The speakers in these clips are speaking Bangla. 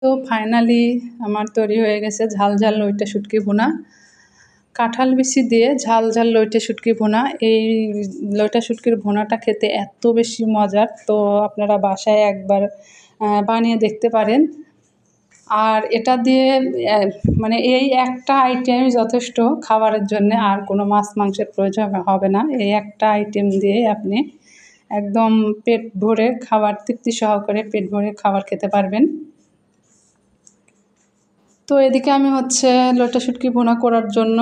তো ফাইনালি আমার তৈরি হয়ে গেছে ঝাল ঝাল লইটে শুটকি ভুনা। কাঁঠাল বিচি দিয়ে ঝাল ঝাল লইটে শুটকি ভুনা। এই লইটা শুটকির ভুনাটা খেতে এত বেশি মজার, তো আপনারা বাসায় একবার বানিয়ে দেখতে পারেন। আর এটা দিয়ে মানে এই একটা আইটেমই যথেষ্ট খাবারের জন্যে, আর কোনো মাছ মাংসের প্রয়োজন হবে না। এই একটা আইটেম দিয়েই আপনি একদম পেট ভরে খাবার, তৃপ্তি সহকারে পেট ভরে খাবার খেতে পারবেন। তো এদিকে আমি লইটা শুটকি ভুনা করার জন্য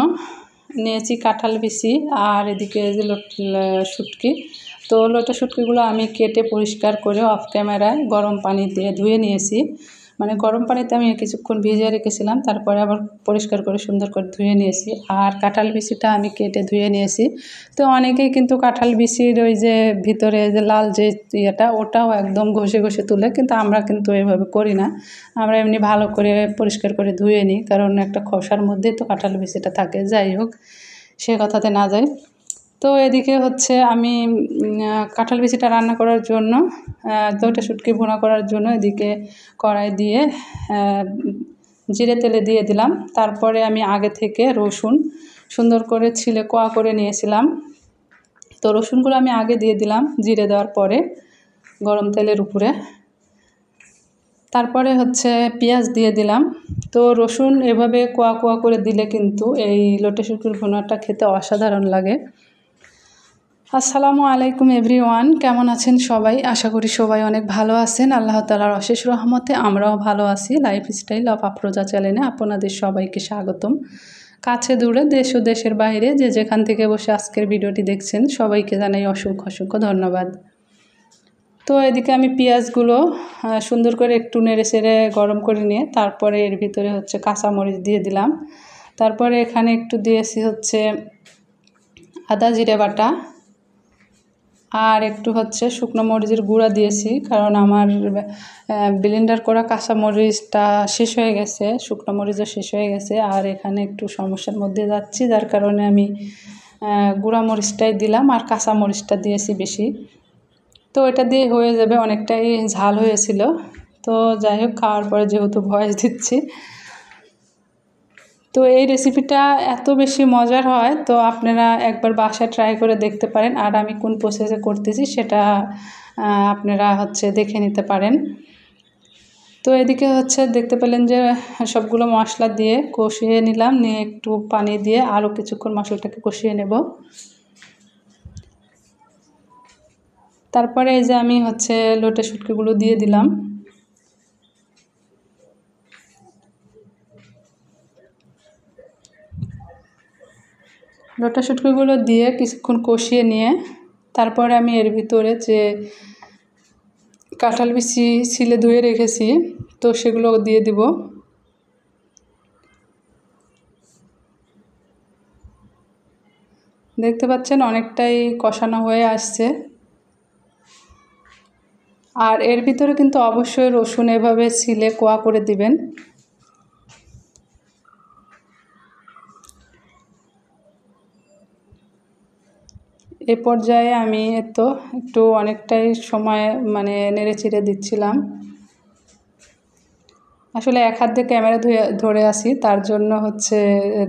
নিয়েছি কাঁঠাল বিচি, আর এদিকে যে শুটকি। তো লইটা শুটকিগুলো আমি কেটে পরিষ্কার করে অফ ক্যামেরায় গরম পানি দিয়ে ধুয়ে নিয়েছি। মানে গরম পানিতে আমি কিছুক্ষণ ভিজিয়ে রেখেছিলাম, তারপরে আবার পরিষ্কার করে সুন্দর করে ধুয়ে নিয়েছি। আর কাঁঠাল বিচিটা আমি কেটে ধুয়ে নিয়েছি। তো অনেকেই কিন্তু কাঁঠাল বিচির ওই যে ভিতরে যে লাল যে ইয়েটা, ওটাও একদম ঘষে ঘষে তুলে, কিন্তু আমরা কিন্তু এভাবে করি না। আমরা এমনি ভালো করে পরিষ্কার করে ধুয়ে নিই, কারণ একটা খোসার মধ্যেই তো কাঁঠাল বিচিটা থাকে। যাই হোক, সে কথাতে না যাই। তো এদিকে আমি কাঁঠাল বিচিটা রান্না করার জন্য, লইটা শুটকি ভুনা করার জন্য এদিকে কড়াই দিয়ে জিরে তেলে দিয়ে দিলাম। তারপরে আমি আগে থেকে রসুন সুন্দর করে ছিলে কোয়া করে নিয়েছিলাম। তো রসুনগুলো আমি আগে দিয়ে দিলাম জিরে দেওয়ার পরে গরম তেলের উপরে। তারপরে পেঁয়াজ দিয়ে দিলাম। তো রসুন এভাবে কোয়া কোয়া করে দিলে কিন্তু এই লইটা শুটকির ভুনাটা খেতে অসাধারণ লাগে। আসসালামু আলাইকুম এভরিওয়ান, কেমন আছেন সবাই? আশা করি সবাই অনেক ভালো আছেন। আল্লাহ তাআলার অশেষ রহমতে আমরাও ভালো আছি। লাইফস্টাইল অফ আফরোজা চ্যানেলে আপনাদের সবাইকে স্বাগতম। কাছে দূরে, দেশ ও দেশের বাইরে যে যেখান থেকে বসে আজকের ভিডিওটি দেখছেন, সবাইকে জানাই অসংখ্য অসংখ্য ধন্যবাদ। তো এদিকে আমি পেঁয়াজগুলো সুন্দর করে একটু নেড়ে চেড়ে গরম করে নিয়ে তারপরে এর ভিতরে কাঁচামরিচ দিয়ে দিলাম। তারপরে এখানে একটু দিয়েছি আদা জিরে বাটা, আর একটু শুকনো মরিচের গুঁড়া দিয়েছি, কারণ আমার ব্লেন্ডার করা কাঁচামরিচটা শেষ হয়ে গেছে, শুকনো মরিচও শেষ হয়ে গেছে। আর এখানে একটু সমস্যার মধ্যে যাচ্ছি, যার কারণে আমি গুঁড়া মরিচটাই দিলাম আর কাঁচামরিচটা দিয়েছি বেশি। তো এটা দিয়ে হয়ে যাবে, অনেকটাই ঝাল হয়েছিল। তো যাই হোক, খাওয়ার পরে যেহেতু ভয়েস দিচ্ছি, তো এই রেসিপিটা এত বেশি মজার হয়, তো আপনারা একবার বাসায় ট্রাই করে দেখতে পারেন। আর আমি কোন প্রসেসে করতেছি সেটা আপনারা দেখে নিতে পারেন। তো এদিকে দেখতে পেলেন যে সবগুলো মশলা দিয়ে কষিয়ে নিলাম, নিয়ে একটু পানি দিয়ে আরও কিছুক্ষণ মশলাটাকে কষিয়ে নেব। তারপরে এই যে আমি লইটা শুটকিগুলো দিয়ে দিলাম। লইটা শুটকিগুলো দিয়ে কিছুক্ষণ কষিয়ে নিয়ে তারপরে আমি এর ভিতরে যে কাঁঠাল বিচি ছিলে ধুয়ে রেখেছি, তো সেগুলো দিয়ে দিব। দেখতে পাচ্ছেন অনেকটাই কষানো হয়ে আসছে। আর এর ভিতরে কিন্তু অবশ্যই রসুন এভাবে ছিলে কোয়া করে দিবেন। এ পর্যায়ে আমি একটু অনেকটাই সময় নেড়ে চেড়ে দিচ্ছিলাম। আসলে এক হাত দিয়ে ক্যামেরা ধরে আসি, তার জন্য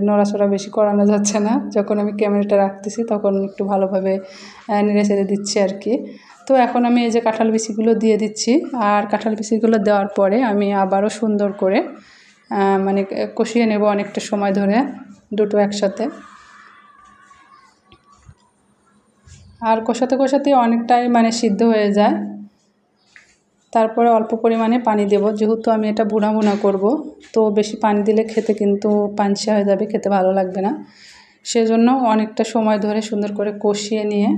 নড়াচড়া বেশি করানো যাচ্ছে না। যখন আমি ক্যামেরাটা রাখতেছি তখন একটু ভালোভাবে নেড়ে চেড়ে দিচ্ছি আর কি। তো এখন আমি এই যে কাঁঠাল বিচিগুলো দিয়ে দিচ্ছি, আর কাঁঠাল বিচিগুলো দেওয়ার পরে আমি আবারও সুন্দর করে কষিয়ে নেব অনেকটা সময় ধরে দুটো একসাথে। আর কষাতে কষাতে অনেকটাই সিদ্ধ হয়ে যায়। তারপরে অল্প পরিমাণে পানি দেব, যেহেতু আমি এটা ভুনা ভুনা করব, তো বেশি পানি দিলে খেতে কিন্তু পানসা হয়ে যাবে, খেতে ভালো লাগবে না। সেজন্য অনেকটা সময় ধরে সুন্দর করে কষিয়ে নিয়ে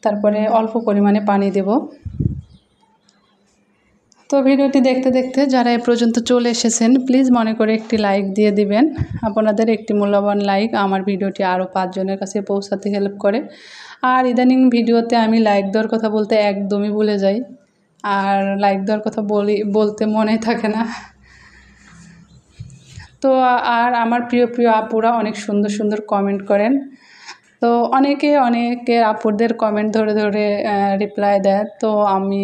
তারপরে অল্প পরিমাণে পানি দেব। তো ভিডিওটি দেখতে দেখতে যারা এ পর্যন্ত চলে এসেছেন, প্লিজ মনে করে একটি লাইক দিয়ে দিবেন। আপনাদের একটি মূল্যবান লাইক আমার ভিডিওটি আরও 5 জনের কাছে পৌঁছাতে হেল্প করে। আর ইদানিং ভিডিওতে আমি লাইক দেওয়ার কথা বলতে একদমই ভুলে যাই, আর লাইক দেওয়ার কথা বলতে মনেই থাকে না। তো আর আমার প্রিয় প্রিয় আপুরা অনেক সুন্দর সুন্দর কমেন্ট করেন। তো অনেকের আপুদের কমেন্ট ধরে ধরে রিপ্লাই দেয়, তো আমি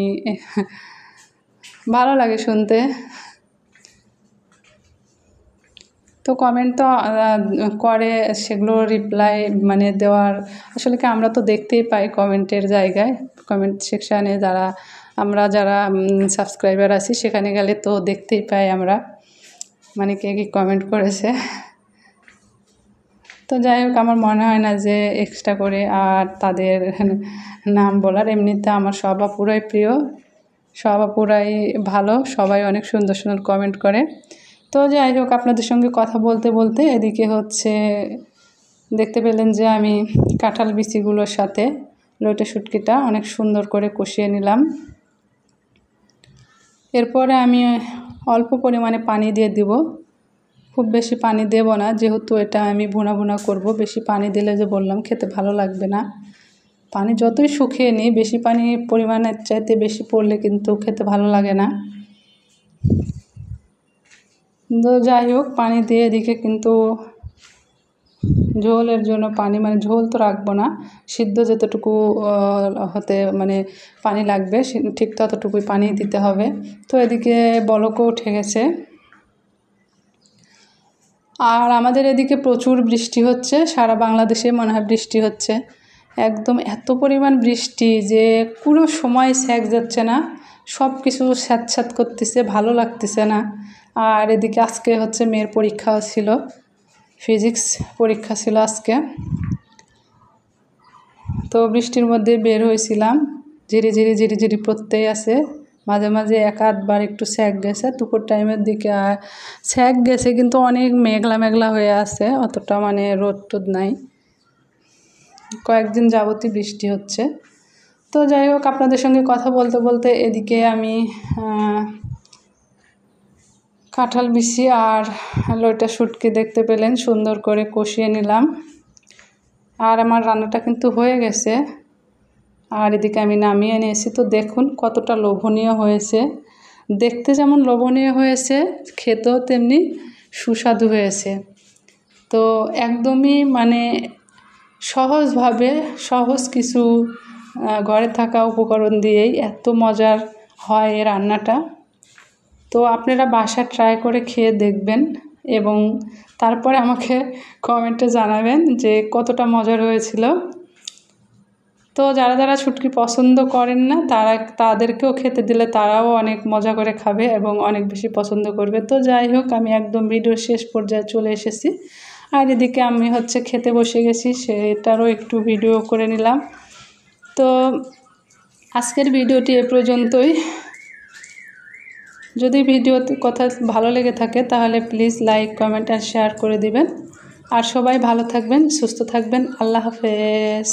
ভালো লাগে শুনতে। তো কমেন্ট তো করে, সেগুলো রিপ্লাই মানে দেওয়ার আসলে কি আমরা তো দেখতেই পাই কমেন্টের জায়গায়, কমেন্ট সেকশানে আমরা যারা সাবস্ক্রাইবার আছি সেখানে গেলে তো দেখতেই পাই আমরা মানে কে কী কমেন্ট করেছে। তো যাই হোক, আমার মনে হয় না যে এক্সট্রা করে আর তাদের নাম বলার। এমনিতে আমার সব আপুরাই প্রিয়, সব আপুরাই ভালো, সবাই অনেক সুন্দর সুন্দর কমেন্ট করে। তো যাই হোক, আপনাদের সঙ্গে কথা বলতে বলতে এদিকে হচ্ছে দেখতে পেলেন যে আমি কাঁঠাল বিচিগুলোর সাথে লইটে শুটকিটা অনেক সুন্দর করে কষিয়ে নিলাম। এরপরে আমি অল্প পরিমাণে পানি দিয়ে দিব, খুব বেশি পানি দেব না, যেহেতু এটা আমি ভুনা ভুনা করব। বেশি পানি দিলে যে বললাম খেতে ভালো লাগবে না। পানি যতই শুকিয়ে নিই, বেশি পানি পরিমাণের চাইতে বেশি পড়লে কিন্তু খেতে ভালো লাগে না। তো যাই হোক, পানি দিয়ে এদিকে কিন্তু ঝোলের জন্য পানি মানে ঝোল তো রাখবো না, সিদ্ধ যতটুকু হতে মানে পানি লাগবে ঠিক ততটুকুই পানি দিতে হবে। তো এদিকে বলকও উঠে গেছে। আর আমাদের এদিকে প্রচুর বৃষ্টি হচ্ছে, সারা বাংলাদেশে মনে হয় বৃষ্টি হচ্ছে, একদম এত পরিমাণ বৃষ্টি যে পুরো সময় স্যাক যাচ্ছে না, সব কিছু স্যাঁতস্যাঁত করতেছে, ভালো লাগতেছে না। আর এদিকে আজকে হচ্ছে মেয়ের পরীক্ষাও ছিল, ফিজিক্স পরীক্ষা ছিল আজকে। তো বৃষ্টির মধ্যে বের হয়েছিলাম, ঝিরি ঝিরি ঝিরি ঝিরি পড়তেই আছে, মাঝে মাঝে এক আধবার একটু স্যাক গেছে, দুপুর টাইমের দিকে স্যাক গেছে, কিন্তু অনেক মেঘলা মেঘলা হয়ে আছে, অতটা মানে রোদ টোদ নাই, কয়েকদিন যাবতই বৃষ্টি হচ্ছে। তো যাই হোক, আপনাদের সঙ্গে কথা বলতে বলতে এদিকে আমি কাঁঠাল বিচি আর লইটা শুটকি দেখতে পেলেন সুন্দর করে কষিয়ে নিলাম। আর আমার রান্নাটা কিন্তু হয়ে গেছে, আর এদিকে আমি নামিয়ে নিয়েছি। তো দেখুন কতটা লোভনীয় হয়েছে, দেখতে যেমন লোভনীয় হয়েছে, খেতেও তেমনি সুস্বাদু হয়েছে। তো একদমই মানে সহজভাবে, সহজ কিছু ঘরে থাকা উপকরণ দিয়েই এত মজার হয় এই রান্নাটা। তো আপনারা বাসা ট্রাই করে খেয়ে দেখবেন এবং তারপরে আমাকে কমেন্টে জানাবেন যে কতটা মজার হয়েছিল। তো যারা যারা শুটকি পছন্দ করেন না তাদেরকেও খেতে দিলে তারাও অনেক মজা করে খাবে এবং অনেক বেশি পছন্দ করবে। তো যাই হোক, আমি একদম ভিডিওর শেষ পর্যায়ে চলে এসেছি, আর এদিকে আমি হচ্ছে খেতে বসে গেছি, সেটারও একটু ভিডিও করে নিলাম। তো আজকের ভিডিওটি এ পর্যন্তই। যদি ভিডিওতে কথা ভালো লেগে থাকে তাহলে প্লিজ লাইক, কমেন্ট আর শেয়ার করে দিবেন। আর সবাই ভালো থাকবেন, সুস্থ থাকবেন। আল্লাহ হাফেজ।